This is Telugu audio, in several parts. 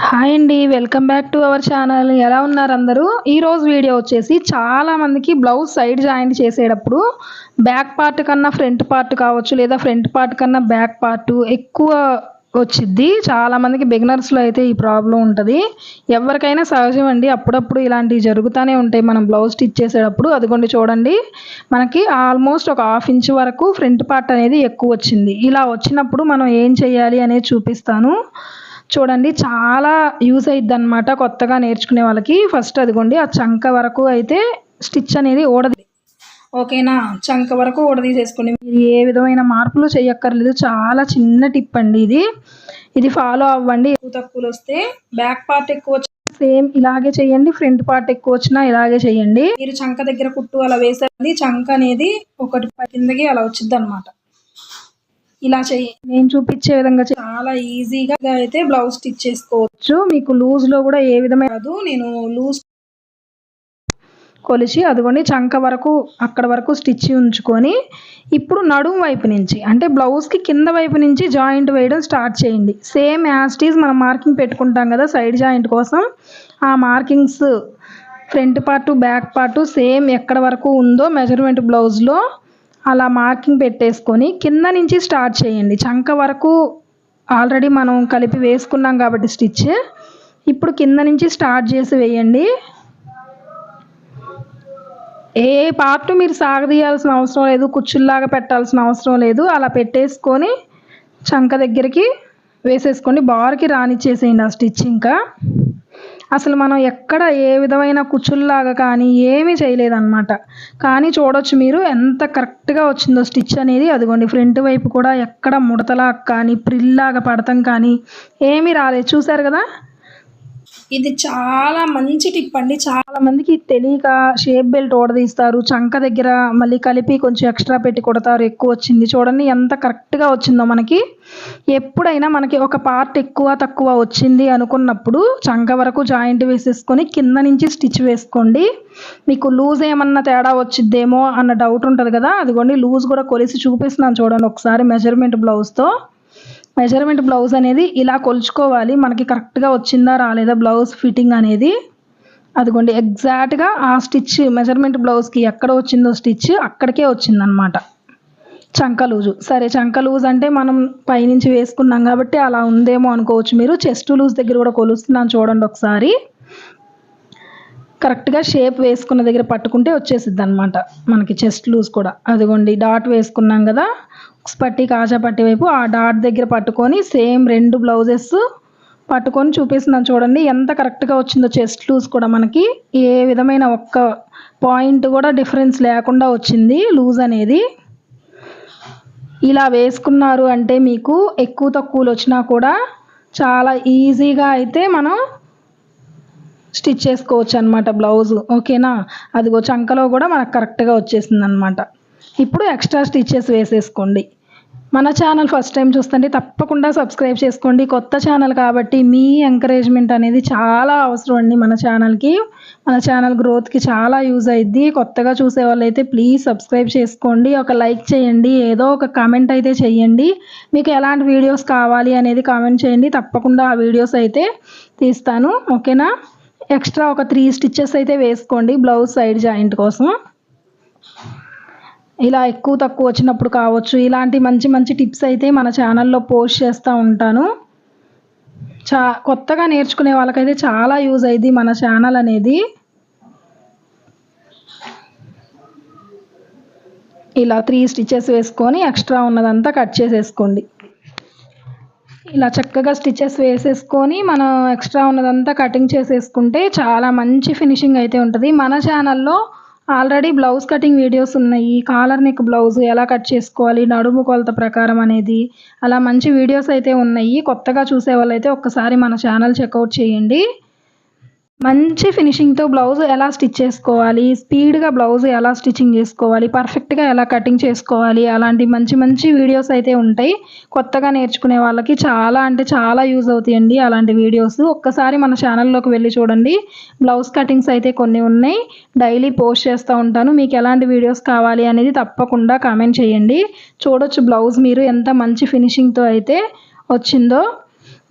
హాయ్ అండి. Welcome back to our channel. ఎలా ఉన్నారు అందరూ? ఈరోజు వీడియో వచ్చేసి చాలా మందికి బ్లౌజ్ సైడ్ జాయింట్ చేసేటప్పుడు బ్యాక్ పార్ట్ కన్నా ఫ్రంట్ పార్ట్ కావచ్చు, లేదా ఫ్రంట్ పార్ట్ కన్నా బ్యాక్ పార్ట్ ఎక్కువ వచ్చిద్ది. చాలా మందికి బిగినర్స్లో అయితే ఈ ప్రాబ్లం ఉంటుంది. ఎవరికైనా సహజం అండి, అప్పుడప్పుడు ఇలాంటివి జరుగుతూనే ఉంటాయి మనం బ్లౌజ్ స్టిచ్ చేసేటప్పుడు. అదిగోండి చూడండి, మనకి ఆల్మోస్ట్ ఒక 1/2 ఇంచ్ వరకు ఫ్రంట్ పార్ట్ అనేది ఎక్కువ వచ్చింది. ఇలా వచ్చినప్పుడు మనం ఏం చేయాలి అనేది చూపిస్తాను. చూడండి, చాలా యూజ్ అయిద్ది అనమాట కొత్తగా నేర్చుకునే వాళ్ళకి. ఫస్ట్ అదిగోండి, ఆ చంక వరకు అయితే స్టిచ్ అనేది ఓకేనా. చంక వరకు ఊడదీసేసుకోండి. మీరు ఏ విధమైన మార్పులు చేయక్కర్లేదు. చాలా చిన్న టిప్ అండి ఇది ఫాలో అవ్వండి. ఎక్కువ తక్కువలు వస్తే బ్యాక్ పార్ట్ ఎక్కువ సేమ్ ఇలాగే చేయండి, ఫ్రంట్ పార్ట్ ఎక్కువ వచ్చినా ఇలాగే చేయండి. మీరు చంక దగ్గర కుట్టు అలా వేసేది, చంక అనేది ఒకటి కిందకి అలా వచ్చింది అనమాట. ఇలా నేను చూపించే విధంగా చాలా ఈజీగా అయితే బ్లౌజ్ స్టిచ్ చేసుకోవచ్చు. మీకు లూజ్లో కూడా ఏ విధమైన కాదు. నేను లూజ్ కొలిచి అదిగోండి చంక వరకు అక్కడ వరకు స్టిచ్ ఉంచుకొని ఇప్పుడు నడుము వైపు నుంచి అంటే బ్లౌజ్కి కింద వైపు నుంచి జాయింట్ వేయడం స్టార్ట్ చేయండి. సేమ్ యాజ్ ఇట్ ఈజ్ మనం మార్కింగ్ పెట్టుకుంటాం కదా సైడ్ జాయింట్ కోసం, ఆ markings front part back part same ఎక్కడ వరకు ఉందో మెజర్మెంట్ బ్లౌజ్లో అలా మార్కింగ్ పెట్టేసుకొని కింద నుంచి స్టార్ట్ చేయండి. చంక వరకు ఆల్రెడీ మనం కలిపి వేసుకున్నాం కాబట్టి స్టిచ్ ఇప్పుడు కింద నుంచి స్టార్ట్ చేసి వేయండి. ఏ పార్ట్ మీరు సాగదీయాల్సిన అవసరం లేదు, కుచ్చుల్లాగా పెట్టాల్సిన అవసరం లేదు. అలా పెట్టేసుకొని చంక దగ్గరికి వేసేసుకోండి. బార్కి రానిచ్చేసేయండి ఆ స్టిచ్. ఇంకా అసలు మనం ఎక్కడ ఏ విధమైన కుచ్చుల్లాగా కానీ ఏమీ చేయలేదన్నమాట. కానీ చూడొచ్చు మీరు ఎంత కరెక్ట్గా వచ్చిందో స్టిచ్ అనేది. అదిగోండి ఫ్రంట్ వైపు కూడా ఎక్కడ ముడతలాగా కానీ ప్రిల్లాగా పడతాం కానీ ఏమీ రాలేదు. చూసారు కదా, ఇది చాలా మంచి టిప్ అండి. చాలా మందికి తెలియక షేప్ బెల్ట్ ఓడదీస్తారు, చంక దగ్గర మళ్ళీ కలిపి కొంచెం ఎక్స్ట్రా పెట్టి కొడతారు. ఎక్కువ వచ్చింది చూడండి ఎంత కరెక్ట్గా వచ్చిందో. మనకి ఎప్పుడైనా మనకి ఒక పార్ట్ ఎక్కువ తక్కువ వచ్చింది అనుకున్నప్పుడు చంక వరకు జాయింట్ వేసేసుకొని కింద నుంచి స్టిచ్ వేసుకోండి. మీకు లూజ్ ఏమన్నా తేడా వచ్చిద్దేమో అన్న డౌట్ ఉంటుంది కదా, అదిగోండి లూజ్ కూడా కొలిసి చూపిస్తున్నాను చూడండి ఒకసారి. మెజర్మెంట్ బ్లౌజ్ అనేది ఇలా కొలుచుకోవాలి. మనకి కరెక్ట్గా వచ్చిందా రాలేదా బ్లౌజ్ ఫిట్టింగ్ అనేది. అదిగోండి ఎగ్జాక్ట్గా ఆ స్టిచ్ మెజర్మెంట్ బ్లౌజ్కి ఎక్కడ వచ్చిందో స్టిచ్ అక్కడికే వచ్చిందనమాట చంక లూజు. సరే, చంక లూజ్ అంటే మనం పైనుంచి వేసుకున్నాం కాబట్టి అలా ఉందేమో అనుకోవచ్చు మీరు. చెస్ట్ లూజ్ దగ్గర కూడా కొలుస్తున్నాను చూడండి ఒకసారి. కరెక్ట్గా షేప్ వేసుకున్న దగ్గర పట్టుకుంటే వచ్చేసిద్ది అనమాట మనకి చెస్ట్ లూజ్ కూడా. అదిగోండి డాట్ వేసుకున్నాం కదా పట్టి కాజా పట్టి వైపు, ఆ డాట్ దగ్గర పట్టుకొని సేమ్ 2 బ్లౌజెస్ పట్టుకొని చూపిస్తున్నాను చూడండి ఎంత కరెక్ట్గా వచ్చిందో. చెస్ట్ లూజ్ కూడా మనకి ఏ విధమైన ఒక్క పాయింట్ కూడా డిఫరెన్స్ లేకుండా వచ్చింది లూజ్ అనేది. ఇలా వేసుకున్నారు అంటే మీకు ఎక్కువ తక్కువలు వచ్చినా కూడా చాలా ఈజీగా అయితే మనం స్టిచ్ చేసుకోవచ్చు అనమాట బ్లౌజ్. ఓకేనా, అదిగో చంకలో కూడా మనకు కరెక్ట్గా వచ్చేసింది అనమాట. ఇప్పుడు ఎక్స్ట్రా స్టిచ్చెస్ వేసేసుకోండి. మన ఛానల్ ఫస్ట్ టైం చూస్తుంటే తప్పకుండా సబ్స్క్రైబ్ చేసుకోండి. కొత్త ఛానల్ కాబట్టి మీ ఎంకరేజ్మెంట్ అనేది చాలా అవసరం అండి మన ఛానల్కి. మన ఛానల్ గ్రోత్కి చాలా యూజ్ అయ్యిద్ది. కొత్తగా చూసే వాళ్ళు అయితే ప్లీజ్ సబ్స్క్రైబ్ చేసుకోండి, ఒక లైక్ చేయండి, ఏదో ఒక కామెంట్ అయితే చేయండి. మీకు ఎలాంటి వీడియోస్ కావాలి అనేది కామెంట్ చేయండి, తప్పకుండా ఆ వీడియోస్ అయితే తీస్తాను. ఓకేనా, ఎక్స్ట్రా ఒక 3 స్టిచ్చెస్ అయితే వేసుకోండి బ్లౌజ్ సైడ్ జాయింట్ కోసం. ఇలా ఎక్కువ తక్కువ వచ్చినప్పుడు కావచ్చు, ఇలాంటి మంచి మంచి టిప్స్ అయితే మన ఛానల్లో పోస్ట్ చేస్తూ ఉంటాను. కొత్తగా నేర్చుకునే వాళ్ళకైతే చాలా యూజ్ అయ్యిద్ది మన ఛానల్ అనేది. ఇలా 3 స్టిచ్చెస్ వేసుకొని ఎక్స్ట్రా ఉన్నదంతా కట్ చేసేసుకోండి. ఇలా చక్కగా స్టిచ్చెస్ వేసేసుకొని మనం ఎక్స్ట్రా ఉన్నదంతా కటింగ్ చేసేసుకుంటే చాలా మంచి ఫినిషింగ్ అయితే ఉంటుంది. మన ఛానల్లో ఆల్రెడీ బ్లౌజ్ కటింగ్ వీడియోస్ ఉన్నాయి. కాలర్ నెక్ బ్లౌజ్ ఎలా కట్ చేసుకోవాలి, నడుము కొలత ప్రకారం అనేది, అలా మంచి వీడియోస్ అయితే ఉన్నాయి. కొత్తగా చూసే వాళ్ళైతే ఒక్కసారి మన ఛానల్ చెక్అవుట్ చేయండి. మంచి ఫినిషింగ్తో బ్లౌజ్ ఎలా స్టిచ్ చేసుకోవాలి, స్పీడ్గా బ్లౌజ్ ఎలా స్టిచ్చింగ్ చేసుకోవాలి, పర్ఫెక్ట్గా ఎలా కటింగ్ చేసుకోవాలి, అలాంటి మంచి మంచి వీడియోస్ అయితే ఉంటాయి. కొత్తగా నేర్చుకునే వాళ్ళకి చాలా అంటే చాలా యూజ్ అవుతాయండి అలాంటి వీడియోస్. ఒక్కసారి మన ఛానల్లోకి వెళ్ళి చూడండి. బ్లౌజ్ కటింగ్స్ అయితే కొన్ని ఉన్నాయి, డైలీ పోస్ట్ చేస్తూ ఉంటాను. మీకు ఎలాంటి వీడియోస్ కావాలి అనేది తప్పకుండా కామెంట్ చేయండి. చూడొచ్చు బ్లౌజ్ మీరు ఎంత మంచి ఫినిషింగ్తో అయితే వచ్చిందో.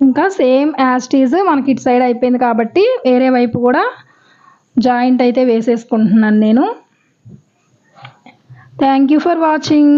ఇంకా సేమ్ యాజ్ టీజ్ మనకి ఇటు సైడ్ అయిపోయింది కాబట్టి వేరే వైపు కూడా జాయింట్ అయితే వేసేసుకుంటున్నాను నేను. Thank you for watching.